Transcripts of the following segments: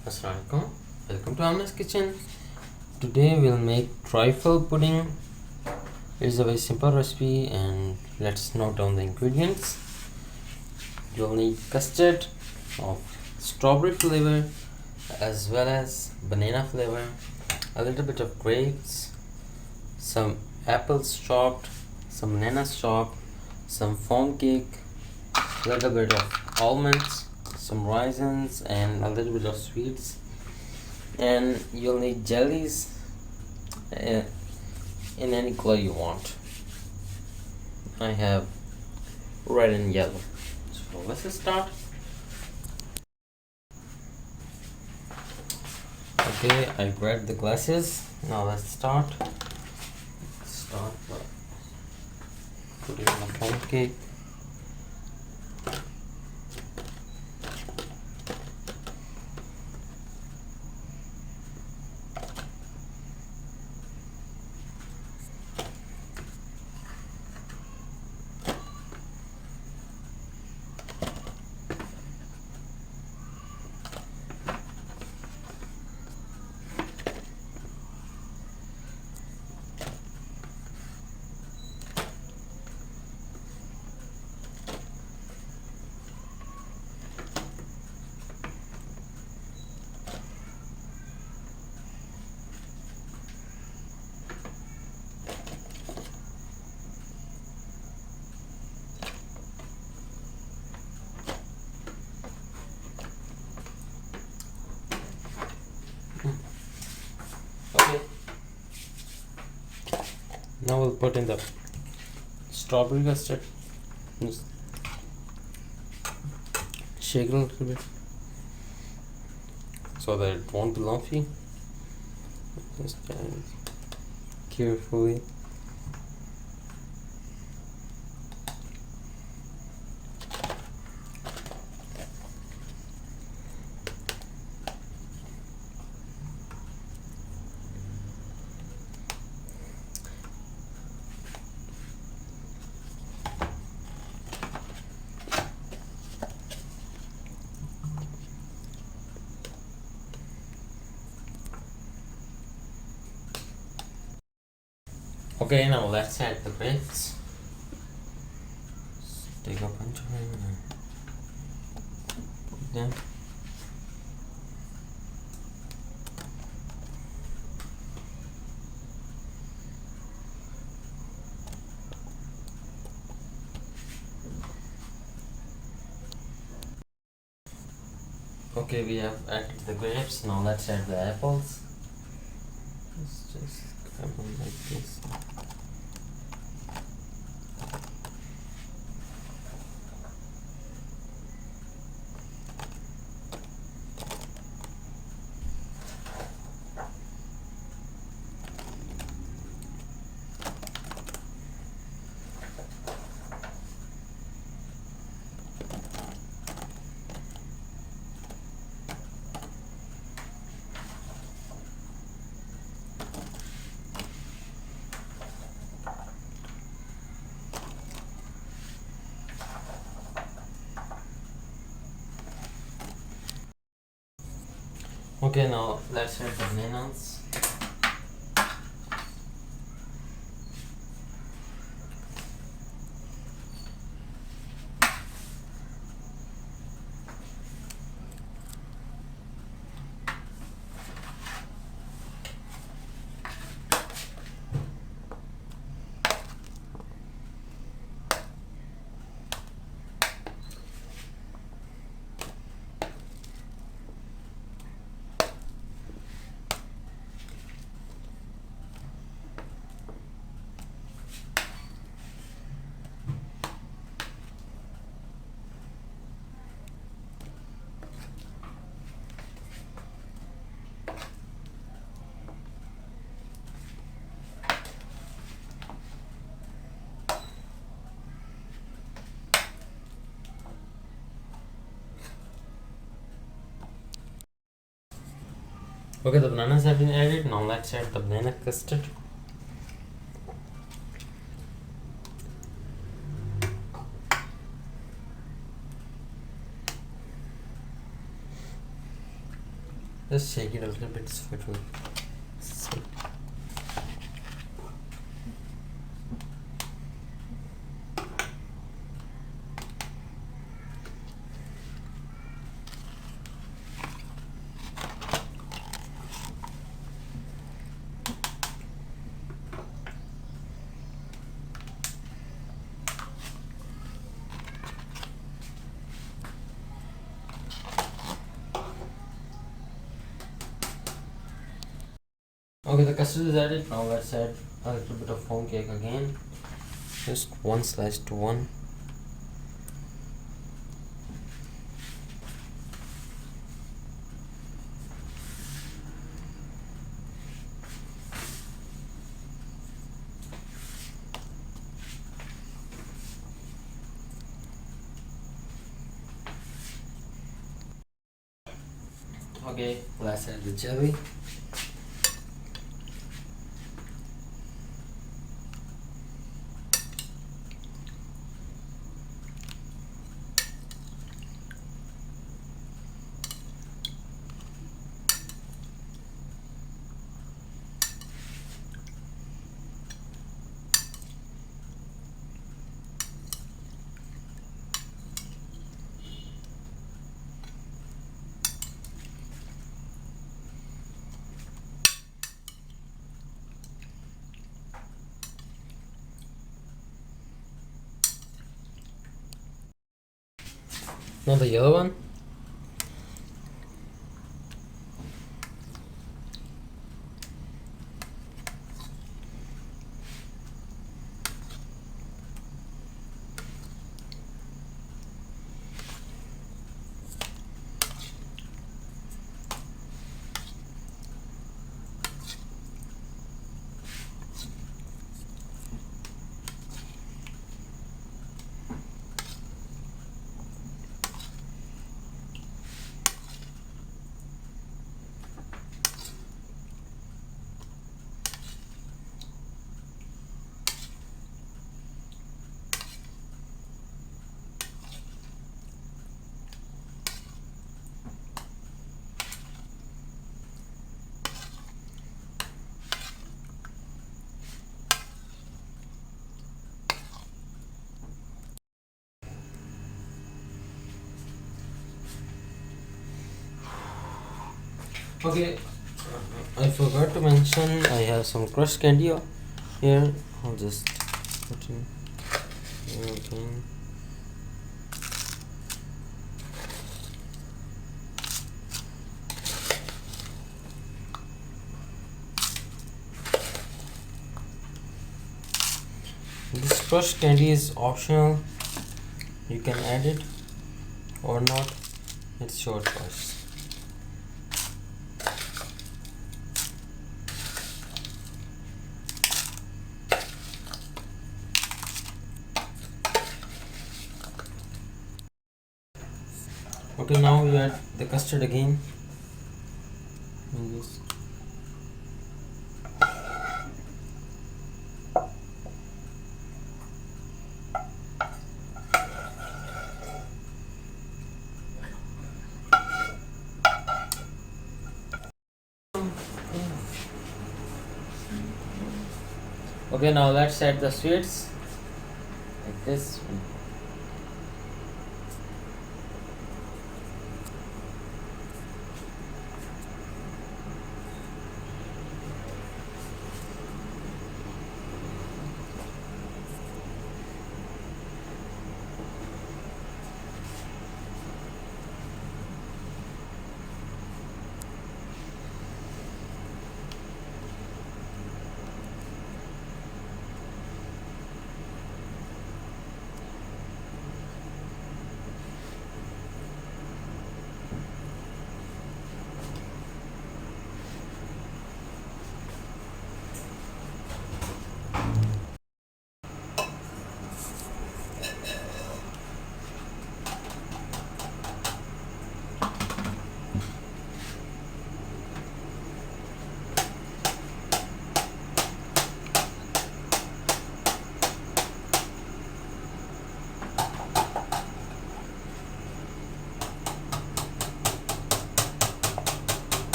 Assalamualaikum. Welcome to Amna's Kitchen. Today we'll make trifle pudding. It's a very simple recipe and let's note down the ingredients. You'll need custard of strawberry flavor as well as banana flavor, a little bit of grapes, some apples chopped, some bananas chopped, some foam cake, a little bit of almonds, some raisins, and a little bit of sweets. And you'll need jellies in any color you want. I have red and yellow. So let's start. Okay, I grabbed the glasses. Now let's start. Start by putting in the foam cake. Okay. Now we'll put in the strawberry custard. Just shake it a little bit so that it won't be lumpy. Just add it carefully. Okay, now let's add the grapes. Take a bunch of them and put them. Okay, we have added the grapes. Now let's add the apples. Let's just grab them like this. Okay, now let's add the bananas. Okay, the bananas have been added. Now let's add the banana custard. Just shake it a little bit so it will sit. Okay, the custard is added. Now let's add a little bit of foam cake again. Just one slice to one. Okay, let's add the jelly. Now the yellow one. Okay, I forgot to mention I have some crushed candy here. I'll just put in here again. This crushed candy is optional. You can add it or not. It's your choice. Okay, now we add the custard again. Okay, now let's add the sweets like this.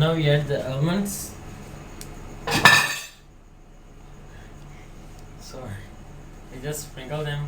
Now we add the almonds. So we just sprinkle them.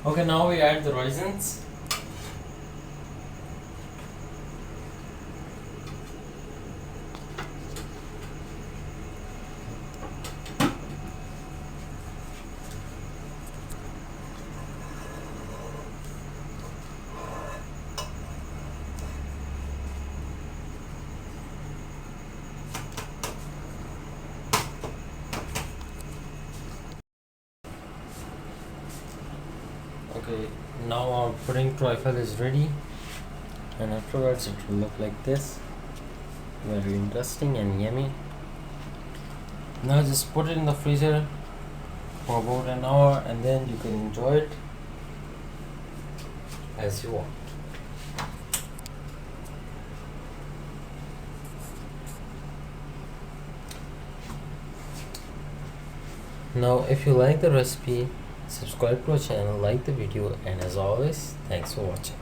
Okay, now we add the raisins. Okay, now our pudding trifle is ready, and afterwards it will look like this. Very interesting and yummy. Now just put it in the freezer for about an hour, and then you can enjoy it as you want. Now if you like the recipe, subscribe to our channel, like the video, and as always, thanks for watching.